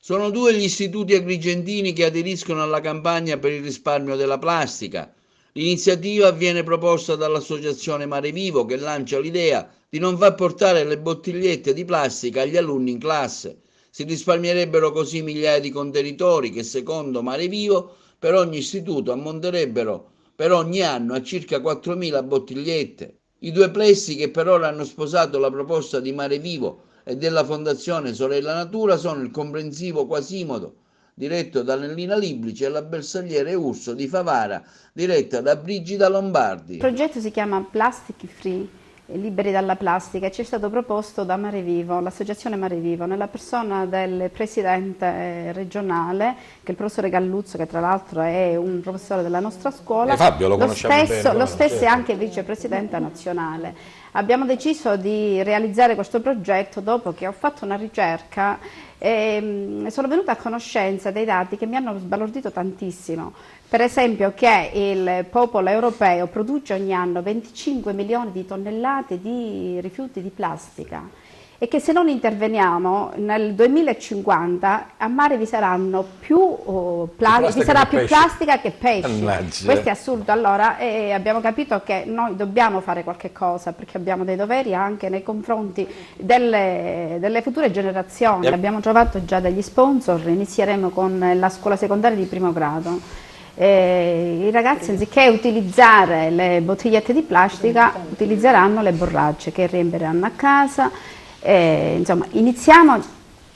Sono due gli istituti agrigentini che aderiscono alla campagna per il risparmio della plastica. L'iniziativa viene proposta dall'Associazione Mare Vivo, che lancia l'idea di non far portare le bottigliette di plastica agli alunni in classe. Si risparmierebbero così migliaia di contenitori che, secondo Mare Vivo, per ogni istituto ammonterebbero per ogni anno a circa 4.000 bottigliette. I due plessi che per ora hanno sposato la proposta di Mare Vivo e della Fondazione Sorella Natura sono il Comprensivo Quasimodo, diretto da Nellina Liblice, e la Bersagliere Urso di Favara, diretta da Brigida Lombardi. Il progetto si chiama Plastic Free, liberi dalla plastica, e ci è stato proposto da Mare Vivo, l'associazione Mare Vivo, nella persona del presidente regionale, che è il professore Galluzzo, che tra l'altro è un professore della nostra scuola. Fabio lo conosciamo bene. Lo stesso è anche vicepresidente nazionale. Abbiamo deciso di realizzare questo progetto dopo che ho fatto una ricerca e sono venuta a conoscenza dei dati che mi hanno sbalordito tantissimo. Per esempio che il popolo europeo produce ogni anno 25 milioni di tonnellate di rifiuti di plastica e che se non interveniamo nel 2050 a mare vi saranno vi sarà più plastica che pesci. Mannaggia. Questo è assurdo. Allora abbiamo capito che noi dobbiamo fare qualche cosa perché abbiamo dei doveri anche nei confronti delle future generazioni. Abbiamo trovato già degli sponsor, inizieremo con la scuola secondaria di primo grado. I ragazzi, anziché utilizzare le bottigliette di plastica, utilizzeranno le borracce che riempieranno a casa. Insomma, iniziamo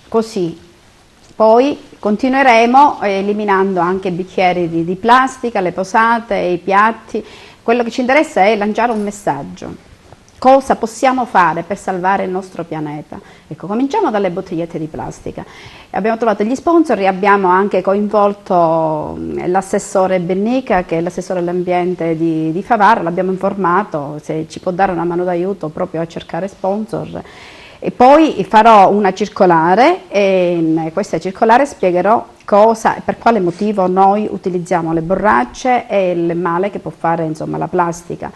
così, poi continueremo eliminando anche i bicchieri di plastica, le posate, i piatti. Quello che ci interessa è lanciare un messaggio. Cosa possiamo fare per salvare il nostro pianeta? Ecco, cominciamo dalle bottigliette di plastica. Abbiamo trovato gli sponsor e abbiamo anche coinvolto l'assessore Bennica, che è l'assessore all'ambiente di Favara, l'abbiamo informato se ci può dare una mano d'aiuto proprio a cercare sponsor. E poi farò una circolare e in questa circolare spiegherò per quale motivo noi utilizziamo le borracce e il male che può fare, insomma, la plastica.